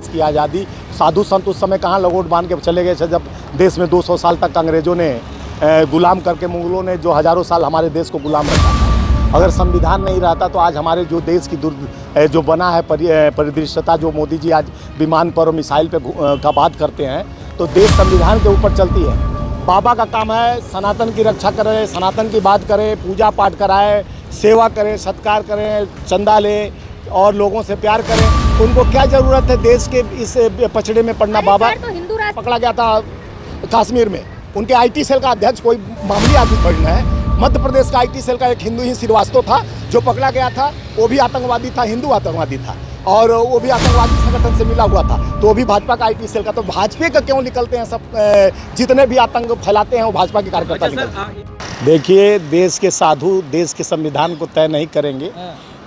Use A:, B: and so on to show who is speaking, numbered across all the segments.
A: की आज़ादी साधु संत उस समय कहाँ लगोट बांध के चले गए थे, जब देश में 200 साल तक अंग्रेज़ों ने गुलाम करके, मुगलों ने जो हज़ारों साल हमारे देश को गुलाम रखा था। अगर संविधान नहीं रहता तो आज हमारे जो देश की जो बना है परिदृश्यता, जो मोदी जी आज विमान पर और मिसाइल पे का बात करते हैं, तो देश संविधान के ऊपर चलती है। बाबा का काम है सनातन की रक्षा करे, सनातन की बात करे, पूजा पाठ कराए, सेवा करें, सत्कार करें, चंदा ले और लोगों से प्यार करें। उनको क्या ज़रूरत है देश के इस पछड़े में पड़ना। बाबा तो हिंदू राष्ट्र पकड़ा गया था कश्मीर में, उनके आईटी सेल का अध्यक्ष कोई मामूली आदमी थोड़ी ना है। मध्य प्रदेश का आईटी सेल का एक हिंदू ही श्रीवास्तव था जो पकड़ा गया था, वो भी आतंकवादी था, हिंदू आतंकवादी था, और वो भी आतंकवादी संगठन से मिला हुआ था, तो वो भी भाजपा का आईटी सेल का। तो भाजपा का क्यों निकलते हैं सब, जितने भी आतंक फैलाते हैं वो भाजपा के कार्यकर्ता निकलते हैं। देखिए, देश के साधु देश के संविधान को तय नहीं करेंगे।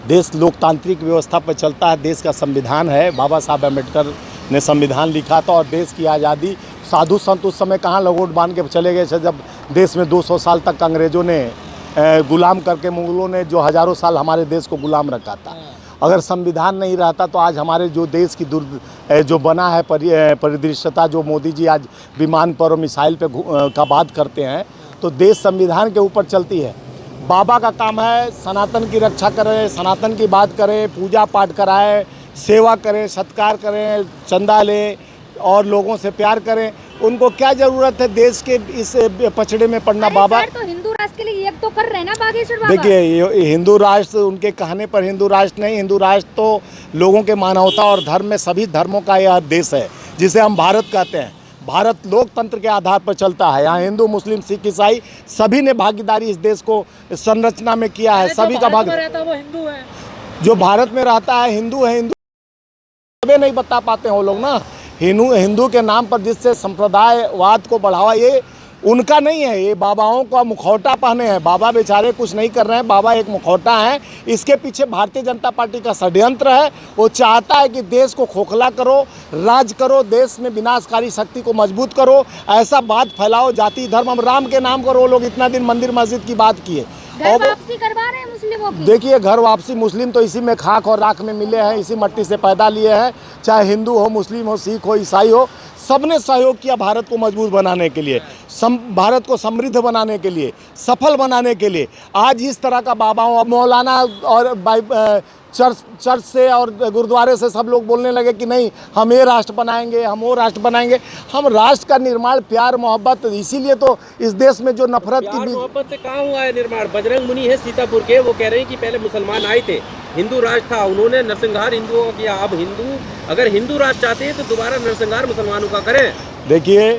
A: देश लोकतांत्रिक व्यवस्था पर चलता है, देश का संविधान है, बाबा साहब अम्बेडकर ने संविधान लिखा था। और देश की आज़ादी साधु संत उस समय कहाँ लगोट बांध के चले गए थे, जब देश में 200 साल तक अंग्रेज़ों ने गुलाम करके, मुगलों ने जो हज़ारों साल हमारे देश को गुलाम रखा था। अगर संविधान नहीं रहता तो आज हमारे जो देश की जो बना है परिदृश्यता, जो मोदी जी आज विमान पर और मिसाइल पे का बात करते हैं, तो देश संविधान के ऊपर चलती है। बाबा का काम है सनातन की रक्षा करें, सनातन की बात करें, पूजा पाठ कराए, सेवा करें, सत्कार करें, चंदा ले और लोगों से प्यार करें। उनको क्या ज़रूरत है देश के इस पछड़े में पड़ना। बाबा तो हिंदू राष्ट्र के लिए एक तो कर रहे हैं ना बागेश्वर बाबा। देखिए, हिंदू राष्ट्र उनके कहने पर हिंदू राष्ट्र नहीं, हिंदू राष्ट्र तो लोगों के मानवता और धर्म में सभी धर्मों का यह देश है, जिसे हम भारत कहते हैं। भारत लोकतंत्र के आधार पर चलता है। यहाँ हिंदू, मुस्लिम, सिख, ईसाई सभी ने भागीदारी इस देश को संरचना में किया है। सभी का भाग वो हिंदू है, जो भारत में रहता है हिंदू है। हिंदू नहीं बता पाते हैं वो लोग ना, हिंदू के नाम पर जिससे संप्रदायवाद को बढ़ावा, ये उनका नहीं है, ये बाबाओं का मुखौटा पहने हैं। बाबा बेचारे कुछ नहीं कर रहे हैं, बाबा एक मुखौटा है। इसके पीछे भारतीय जनता पार्टी का षड्यंत्र है। वो चाहता है कि देश को खोखला करो, राज करो, देश में विनाशकारी शक्ति को मजबूत करो, ऐसा बात फैलाओ, जाति धर्म, हम राम के नाम पर वो लोग इतना दिन मंदिर मस्जिद की बात किए।
B: घर वापसी करवा रहे हैं मुस्लिमों की।
A: देखिए, घर वापसी, मुस्लिम तो इसी में खाक और राख में मिले हैं, इसी मट्टी से पैदा लिए हैं। चाहे हिंदू हो, मुस्लिम हो, सिख हो, ईसाई हो, सबने सहयोग किया भारत को मजबूत बनाने के लिए, भारत को समृद्ध बनाने के लिए, सफल बनाने के लिए। आज इस तरह का बाबाओं, मौलाना और चर्च से और गुरुद्वारे से सब लोग बोलने लगे कि नहीं, हम ये राष्ट्र बनाएंगे, हम वो राष्ट्र बनाएंगे। हम राष्ट्र का निर्माण प्यार मोहब्बत, इसीलिए तो इस देश में जो नफरत की
C: मोहब्बत से कहाँ हुआ है निर्माण। बजरंग मुनि है सीतापुर के, वो कह रहे हैं कि पहले मुसलमान आए थे, हिंदू राष्ट्र था, उन्होंने नरसंहार हिंदुओं का किया। अब हिंदू अगर हिंदू राष्ट्र चाहते हैं तो दोबारा नरसंहार मुसलमानों का करें।
A: देखिए,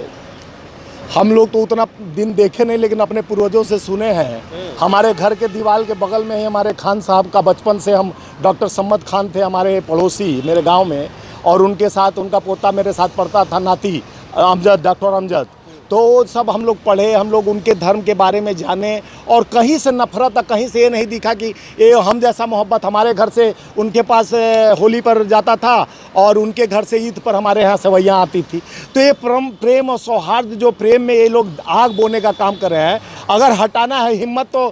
A: हम लोग तो उतना दिन देखे नहीं, लेकिन अपने पूर्वजों से सुने हैं। हमारे घर के दीवार के बगल में ही हमारे खान साहब का, बचपन से हम, डॉक्टर सम्मत खान थे हमारे पड़ोसी मेरे गांव में, और उनके साथ उनका पोता मेरे साथ पढ़ता था, नाती अमजद, डॉक्टर अमजद। तो सब हम लोग पढ़े, हम लोग उनके धर्म के बारे में जाने, और कहीं से नफरत, कहीं से ये नहीं दिखा कि ये हम जैसा मोहब्बत। हमारे घर से उनके पास होली पर जाता था और उनके घर से ईद पर हमारे यहाँ सेवैयाँ आती थी। तो ये प्रेम और सौहार्द, जो प्रेम में ये लोग आग बोने का काम कर रहे हैं। अगर हटाना है हिम्मत तो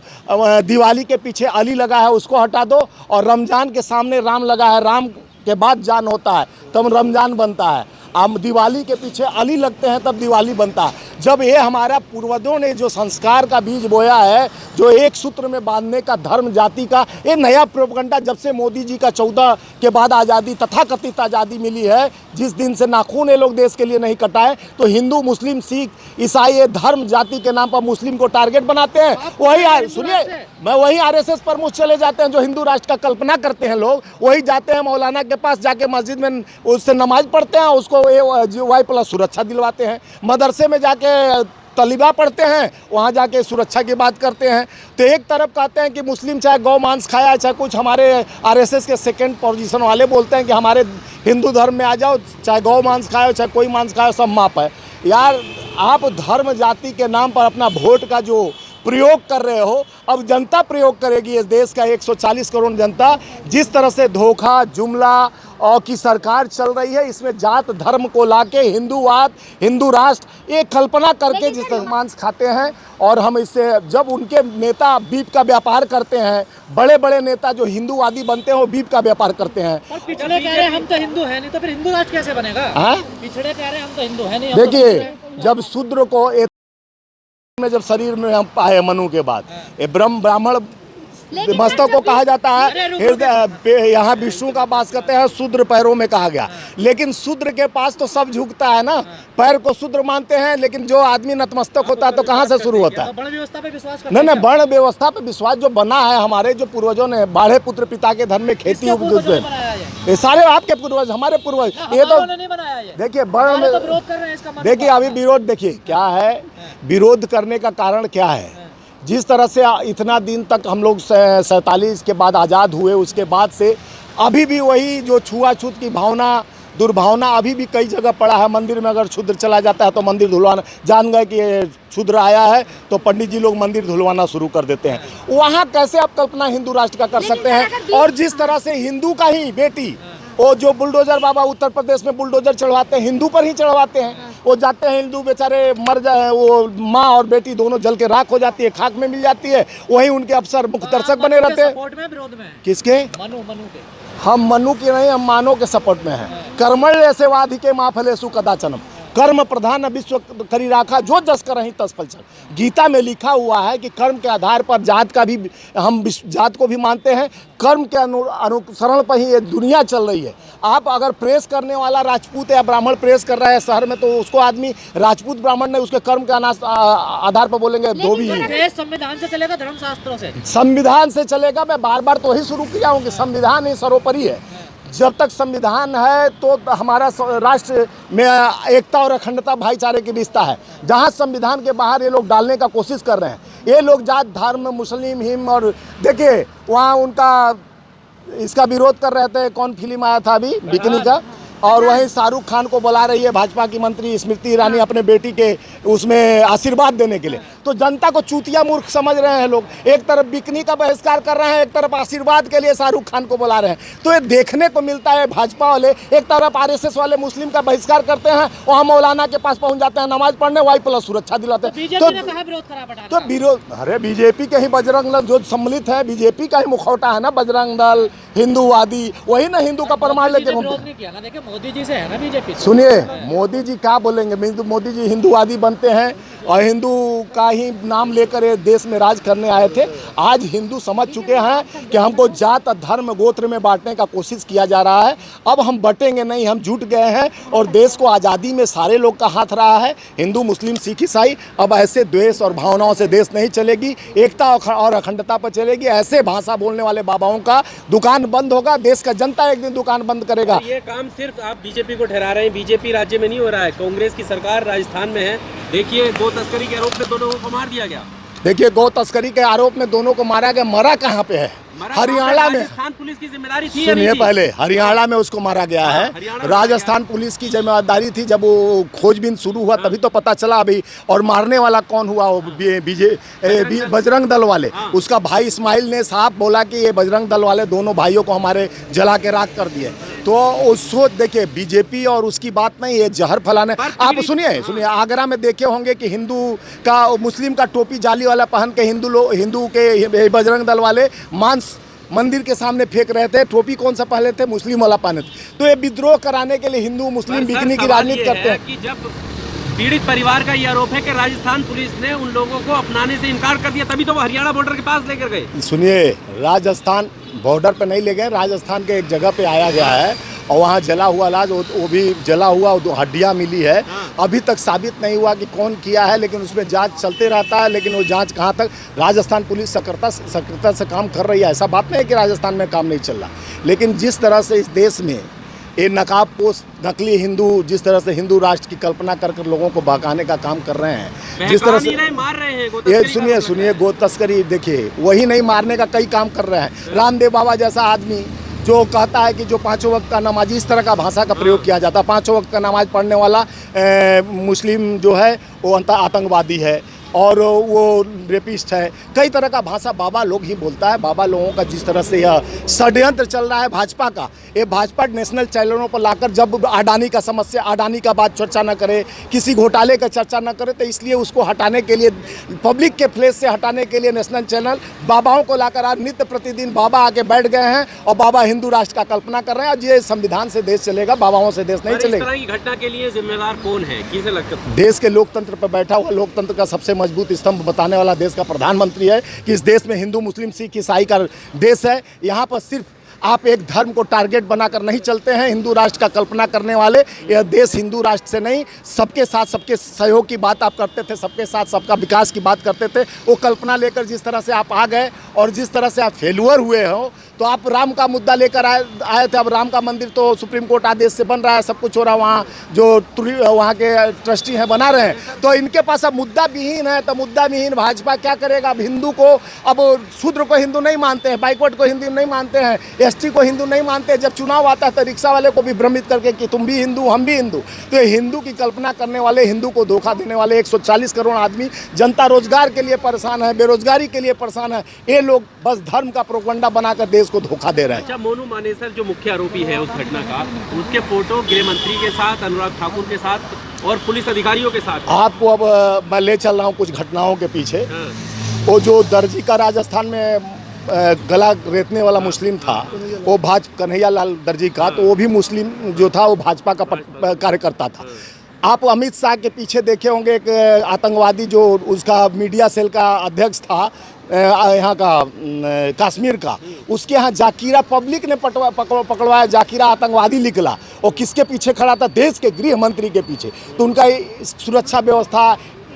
A: दिवाली के पीछे अली लगा है उसको हटा दो, और रमज़ान के सामने राम लगा है, राम के बाद जान होता है तब रमज़ान बनता है। हम दिवाली के पीछे अली लगते हैं तब दिवाली बनता है। जब ये हमारा पूर्वजों ने जो संस्कार का बीज बोया है, जो एक सूत्र में बांधने का, धर्म जाति का, ये नया प्रोपगंडा जब से मोदी जी का 14 के बाद आज़ादी, तथाकथित आज़ादी मिली है, जिस दिन से नाखून ये लोग देश के लिए नहीं कटाए, तो हिंदू, मुस्लिम, सिख, ईसाई, ये धर्म जाति के नाम पर मुस्लिम को टारगेट बनाते हैं। वही सुनिए, मैं वही RSS प्रमुख चले जाते हैं जो हिंदू राष्ट्र का कल्पना करते हैं लोग, वही जाते हैं मौलाना के पास, जाके मस्जिद में उससे नमाज पढ़ते हैं, उसको Y+ सुरक्षा दिलवाते हैं। मदरसे में जाके तलिबा पढ़ते हैं, वहाँ जाके सुरक्षा की बात करते हैं। तो एक तरफ कहते हैं कि मुस्लिम चाहे गौ मांस खाया, चाहे कुछ, हमारे RSS के सेकंड पोजीशन वाले बोलते हैं कि हमारे हिंदू धर्म में आ जाओ, चाहे गौ मांस खाओ, चाहे कोई मांस खाओ, सब माप है। यार, आप धर्म जाति के नाम पर अपना वोट का जो प्रयोग कर रहे हो, अब जनता प्रयोग करेगी। इस देश का 140 करोड़ जनता जिस तरह से धोखा जुमला और की सरकार चल रही है, इसमें जात धर्म को लाके हिंदूवाद, हिंदू राष्ट्र एक कल्पना करके जिस तरह मांस खाते हैं। और हम इससे जब उनके नेता बीफ का व्यापार करते हैं, बड़े बड़े नेता जो हिंदूवादी बनते हैं वो बीफ का व्यापार करते हैं।
D: और पिछड़े कह रहे हैं हम तो हिंदू हैं नहीं, तो फिर हिंदू राष्ट्र कैसे बनेगा? पिछड़े कह रहे हैं हम तो हिंदू हैं नहीं।
A: देखिए, जब शूद्र को में जब शरीर में हम पाए मनु के बाद, ये ब्राह्मण मस्तक को कहा जाता है, हृदय यहाँ विष्णु का वास करते हैं, शूद्र पैरों में कहा गया। लेकिन शूद्र के पास तो सब झुकता है ना, पैर को शूद्र मानते हैं, लेकिन जो आदमी नतमस्तक होता है तो कहाँ से शुरू होता है?
D: वर्ण व्यवस्था पे विश्वास
A: नहीं नहीं, वर्ण व्यवस्था पे विश्वास जो बना है हमारे जो पूर्वजों ने, बाढ़े पुत्र पिता के धन में खेती उपज, ये सारे आपके पूर्वज, हमारे पूर्वज, ये तो देखिए वर्ण। देखिए अभी विरोध, देखिए क्या है विरोध करने का कारण क्या है। जिस तरह से इतना दिन तक हम लोग 47 के बाद आज़ाद हुए, उसके बाद से अभी भी वही जो छुआछूत की भावना, दुर्भावना अभी भी कई जगह पड़ा है। मंदिर में अगर क्षुद्र चला जाता है तो मंदिर धुलवाना, जान गए कि ये क्षुद्र आया है तो पंडित जी लोग मंदिर धुलवाना शुरू कर देते हैं। वहाँ कैसे आप कल्पना हिंदू राष्ट्र का कर सकते हैं? और जिस तरह से हिंदू का ही बेटी, वो जो बुलडोजर बाबा उत्तर प्रदेश में बुलडोजर चढ़वाते हैं, हिंदू पर ही चढ़वाते हैं। वो जाते हैं हिंदू बेचारे मर जाए, वो माँ और बेटी दोनों जल के राख हो जाती है, खाक में मिल जाती है। वहीं उनके अफसर मुख्य दर्शक बने रहते हैं। किसके?
D: मनु के।
A: हम मनु के नहीं, हम मानव के सपोर्ट में हैं। कर्मण्य सेवाधिके मा फलेषु कदाचनम, कर्म प्रधान विश्व करी राखा, जो जस करहि तस फल चल। गीता में लिखा हुआ है कि कर्म के आधार पर जात का भी, हम जात को भी मानते हैं, कर्म के अनुसरण पर ही ये दुनिया चल रही है। आप अगर प्रेस करने वाला राजपूत या ब्राह्मण प्रेस कर रहा है शहर में, तो उसको आदमी राजपूत ब्राह्मण नहीं, उसके कर्म के आधार पर बोलेंगे धोबी ही।
D: संविधान से चलेगा, धर्मशास्त्रों से?
A: संविधान से चलेगा। मैं बार बार तो वही शुरू किया हूँ कि संविधान ही सर्वोपरि है। जब तक संविधान है तो हमारा राष्ट्र में एकता और अखंडता भाईचारे की रिश्ता है। जहाँ संविधान के बाहर ये लोग डालने का कोशिश कर रहे हैं, ये लोग जात धर्म मुस्लिम हिम, और देखिए वहाँ उनका इसका विरोध कर रहे थे। कौन फिल्म आया था अभी बिकनी का, और वहीं शाहरुख खान को बुला रही है भाजपा की मंत्री स्मृति ईरानी अपने बेटी के उसमें आशीर्वाद देने के लिए। तो जनता को चूतिया मूर्ख समझ रहे हैं लोग। एक तरफ बिकनी का बहिष्कार कर रहे हैं, एक तरफ आशीर्वाद के लिए शाहरुख खान को बुला रहे हैं। तो ये देखने को मिलता है भाजपा वाले एक तरफ आरएसएस वाले मुस्लिम का बहिष्कार करते हैं, वहाँ मौलाना के पास पहुँच जाते हैं नमाज पढ़ने, वाई प्लस सुरक्षा दिलाते हैं। तो विरोध, अरे बीजेपी के ही बजरंग दल जो सम्मिलित है, बीजेपी का ही मुखौटा है ना बजरंग दल, हिंदूवादी, वही ना हिंदू का प्रमाण लेके
D: मोदी जी से है ना बीजेपी।
A: सुनिए, मोदी जी क्या बोलेंगे? मोदी जी हिंदूवादी बनते हैं और हिंदू का ही नाम लेकर ये देश में राज करने आए थे। आज हिंदू समझ चुके हैं कि हमको जात धर्म गोत्र में बांटने का कोशिश किया जा रहा है। अब हम बटेंगे नहीं, हम जुट गए हैं और देश को आज़ादी में सारे लोग का हाथ रहा है, हिंदू मुस्लिम सिख ईसाई। अब ऐसे द्वेष और भावनाओं से देश नहीं चलेगी, एकता और अखंडता पर चलेगी। ऐसे भाषा बोलने वाले बाबाओं का दुकान बंद होगा, देश का जनता एक दिन दुकान बंद करेगा।
C: ये काम सिर्फ आप बीजेपी को ठहरा रहे हैं, बीजेपी राज्य में नहीं हो रहा है, कांग्रेस की सरकार राजस्थान में है। देखिए गौ तस्करी के आरोप में दोनों को मार दिया गया।
A: देखिए गौ तस्करी के आरोप में दोनों को मारा गया। मरा कहाँ पे है? हरियाणा में।
C: राजस्थान पुलिस की जिम्मेदारी थी।
A: सुनिए, पहले हरियाणा में उसको मारा गया है। राजस्थान पुलिस की जिम्मेदारी थी। जब वो खोजबीन शुरू हुआ तभी तो पता चला अभी। और मारने वाला कौन हुआ? वो बजरंग दल वाले। उसका भाई इस्माइल ने साहब बोला कि ये बजरंग दल वाले दोनों भाइयों को हमारे जला के राख कर दिए। तो उस सोच, देखिए बीजेपी और उसकी बात नहीं, ये जहर फैलाने। आप सुनिए, आगरा में देखे होंगे कि हिंदू का मुस्लिम का टोपी जाली वाला पहन के हिंदू के बजरंग दल वाले मांस मंदिर के सामने फेंक रहे थे। टोपी कौन सा पहले थे? मुस्लिम वाला पहने थे। तो ये विद्रोह कराने के लिए हिंदू मुस्लिम बिकनी की राजनीति करते हैं।
C: कि जब पीड़ित परिवार का ये आरोप है कि राजस्थान पुलिस ने उन लोगों को अपनाने से इनकार कर दिया, तभी तो वो हरियाणा बॉर्डर के पास लेकर गए।
A: सुनिए, राजस्थान बॉर्डर पे नहीं ले गए, राजस्थान के एक जगह पे आया गया है और वहाँ जला हुआ लाश, वो भी जला हुआ, दो हड्डियाँ मिली है। अभी तक साबित नहीं हुआ कि कौन किया है, लेकिन उसमें जांच चलते रहता है। लेकिन वो जांच कहाँ तक, राजस्थान पुलिस सक्रियता से काम कर रही है। ऐसा बात नहीं है कि राजस्थान में काम नहीं चल रहा, लेकिन जिस तरह से इस देश में ये नकाबपोश नकली हिंदू जिस तरह से हिंदू राष्ट्र की कल्पना कर लोगों को बहकाने का काम कर रहे हैं, जिस तरह से
C: मार रहे हैं,
A: ये सुनिए गो तस्करी, देखिए वही नहीं मारने का कई काम कर रहे हैं। रामदेव बाबा जैसा आदमी जो कहता है कि जो पाँचों वक्त का नमाज, इस तरह का भाषा का प्रयोग किया जाता है। पाँचों वक्त का नमाज पढ़ने वाला मुस्लिम जो है वो आतंकवादी है। और वो रेपिस्ट है, कई तरह का भाषा बाबा लोग ही बोलता है। बाबा लोगों का जिस तरह से यह षड्यंत्र चल रहा है भाजपा का, ये भाजपा नेशनल चैनलों पर लाकर जब अडानी का समस्या, अडानी का बात चर्चा न करे, किसी घोटाले का चर्चा न करे, तो इसलिए उसको हटाने के लिए, पब्लिक के प्लेस से हटाने के लिए नेशनल चैनल बाबाओं को लाकर आज नित्य प्रतिदिन बाबा आके बैठ गए हैं और बाबा हिंदू राष्ट्र का कल्पना कर रहे हैं। आज ये संविधान से देश चलेगा, बाबाओं से देश नहीं
C: इस
A: चलेगा।
C: तरह की घटना के लिए जिम्मेदार कौन है, किसे लगता है?
A: देश के लोकतंत्र पर बैठा हुआ, लोकतंत्र का सबसे मजबूत स्तंभ बताने वाला देश का प्रधानमंत्री है कि इस देश में हिंदू, मुस्लिम, सिख, ईसाई का देश है। यहाँ पर सिर्फ आप एक धर्म को टारगेट बनाकर नहीं चलते हैं। हिंदू राष्ट्र का कल्पना करने वाले, यह देश हिंदू राष्ट्र से नहीं, सबके साथ सबके सहयोग की बात आप करते थे, सबके साथ सबका विकास की बात करते थे। वो कल्पना लेकर जिस तरह से आप आ गए और जिस तरह से आप फेलुअर हुए हो, तो आप राम का मुद्दा लेकर आए थे। अब राम का मंदिर तो सुप्रीम कोर्ट आदेश से बन रहा है, सब कुछ हो रहा है, वहाँ जो वहाँ के ट्रस्टी हैं बना रहे हैं। तो इनके पास अब मुद्दा विहीन है, तो मुद्दा विहीन भाजपा क्या करेगा? अब हिंदू को, अब शूद्र को हिंदू नहीं मानते हैं, बैकवर्ड को हिंदू नहीं मानते हैं, एसटी को हिंदू नहीं मानते। जब चुनाव आता है तो रिक्शा वाले को भी भ्रमित करके कि तुम भी हिंदू, हम भी हिंदू। तो ये हिंदू की कल्पना करने वाले, हिंदू को धोखा देने वाले 140 करोड़ आदमी, जनता रोजगार के लिए परेशान है, बेरोजगारी के लिए परेशान है। ये लोग बस धर्म का प्रोपगंडा बनाकर देश को धोखा दे रहे हैं।
C: अच्छा, मोनू मानेसर जो मुख्य आरोपी है उस घटना का, उसके फोटो गृह मंत्री के साथ, अनुराग ठाकुर के साथ और पुलिस अधिकारियों के साथ।
A: आपको अब मैं ले चल रहा हूँ कुछ घटनाओं के पीछे।
C: हाँ।
A: वो जो दर्जी का राजस्थान में गला रेतने वाला मुस्लिम था, वो कन्हैया लाल दर्जी का, तो वो भी मुस्लिम जो था वो भाजपा का कार्यकर्ता था। आप अमित शाह के पीछे देखे होंगे एक आतंकवादी जो उसका मीडिया सेल का अध्यक्ष था, यहाँ का कश्मीर का, उसके यहाँ जाकिरा पब्लिक ने पकड़वाया, जाकिरा आतंकवादी निकला। और किसके पीछे खड़ा था? देश के गृह मंत्री के पीछे। तो उनका सुरक्षा व्यवस्था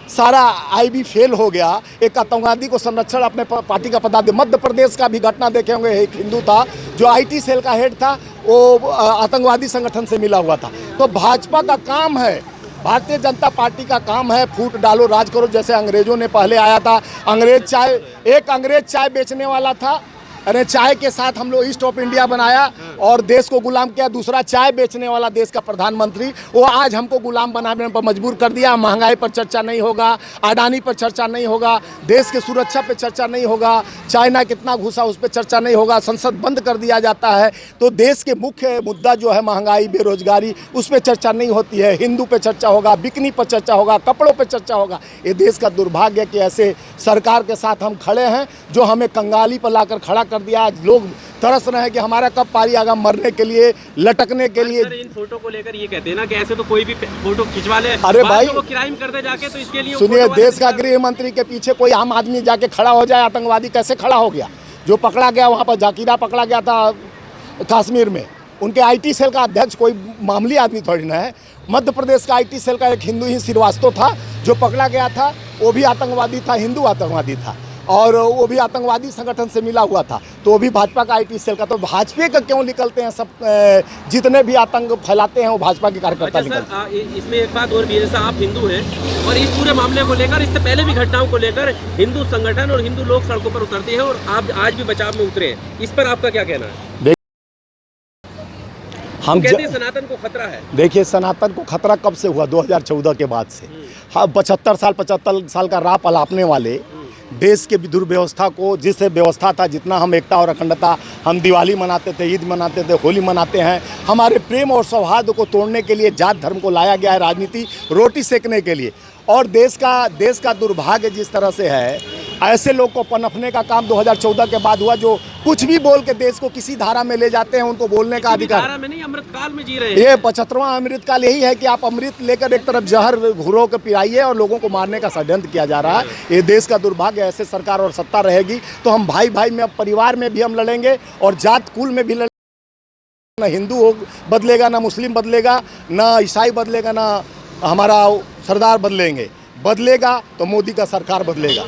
A: सारा आईबी फेल हो गया। एक आतंकवादी को संरक्षण अपने पार्टी का पदाधिकारी, मध्य प्रदेश का भी घटना देखे होंगे, एक हिंदू था जो आईटी सेल का हेड था, वो आतंकवादी संगठन से मिला हुआ था। तो भाजपा का काम है, भारतीय जनता पार्टी का काम है, फूट डालो राज करो। जैसे अंग्रेजों ने पहले आया था, एक अंग्रेज चाय बेचने वाला था, अरे चाय के साथ हम लोग ईस्ट ऑफ इंडिया बनाया और देश को गुलाम किया। दूसरा चाय बेचने वाला देश का प्रधानमंत्री, वो आज हमको गुलाम बनाने पर मजबूर कर दिया। महंगाई पर चर्चा नहीं होगा, अडानी पर चर्चा नहीं होगा, देश की सुरक्षा पर चर्चा नहीं होगा, चाइना कितना घुसा उस पर चर्चा नहीं होगा, संसद बंद कर दिया जाता है। तो देश के मुख्य मुद्दा जो है महंगाई, बेरोजगारी, उस पर चर्चा नहीं होती है। हिंदू पे चर्चा होगा, बिकनी पर चर्चा होगा, कपड़ों पर चर्चा होगा। ये देश का दुर्भाग्य है कि ऐसे सरकार के साथ हम खड़े हैं जो हमें कंगाली पर लाकर खड़ा कर दिया। आज लोग तरस रहे हैं कि हमारा कब पारी आगा, मरने के लिए, लटकने के लिए।
C: इन फोटो को लेकर ये कहते हैं ना कि ऐसे तो कोई भी फोटो खिंचवा ले,
A: अरे भाई
C: वो क्राइम करते जाके, तो इसके लिए
A: सुनिए, देश का गृह मंत्री के पीछे कोई आम आदमी जाके खड़ा हो जाए, आतंकवादी कैसे खड़ा हो गया? जो पकड़ा गया वहाँ पर, जाकिरा पकड़ा गया था कश्मीर में, उनके आईटी सेल का अध्यक्ष कोई मामूली आदमी थोड़ी ना है। मध्य प्रदेश का आईटी सेल का एक हिंदू ही श्रीवास्तव था जो पकड़ा गया था, वो भी आतंकवादी था, हिंदू आतंकवादी था, और वो भी आतंकवादी संगठन से मिला हुआ था। तो वो भी भाजपा का आईटी सेल का। तो भाजपा का क्यों निकलते हैं सब? जितने भी आतंक फैलाते हैं वो भाजपा के कार्यकर्ता निकलते हैं।
C: इसमें एक बात और भी है, जैसा आप हिंदू हैं और इस पूरे मामले को लेकर, इससे पहले भी घटनाओं को लेकर हिंदू संगठन और हिंदू लोग सड़कों पर उतरते हैं और आप आज भी बचाव में उतरे हैं, इस पर आपका क्या कहना है?
A: हम
C: कहते हैं सनातन को खतरा है।
A: देखिए, सनातन को खतरा कब से हुआ? 2014 के बाद से। हाँ, 75 साल का राह पलापने वाले देश के दुर्व्यवस्था को, जिससे व्यवस्था था, जितना हम एकता और अखंडता, हम दिवाली मनाते थे, ईद मनाते थे, होली मनाते हैं, हमारे प्रेम और सौहार्द को तोड़ने के लिए जात धर्म को लाया गया है, राजनीति रोटी सेकने के लिए। और देश का दुर्भाग्य जिस तरह से है, ऐसे लोग को पनपने का काम 2014 के बाद हुआ, जो कुछ भी बोल के देश को किसी धारा में ले जाते हैं, उनको बोलने का अधिकार।
C: धारा में नहीं, अमृतकाल में जी रहे हैं।
A: ये 75वां अमृतकाल यही है कि आप अमृत लेकर एक तरफ जहर घुरो के पिलाइए और लोगों को मारने का षड्यंत्र किया जा रहा है। ये देश का दुर्भाग्य। ऐसे सरकार और सत्ता रहेगी तो हम भाई भाई में, परिवार में भी हम लड़ेंगे और जात कुल में भी लड़ेंगे। ना हिंदू बदलेगा, ना मुस्लिम बदलेगा, ना ईसाई बदलेगा, ना हमारा सरदार बदलेगा तो मोदी का सरकार बदलेगा।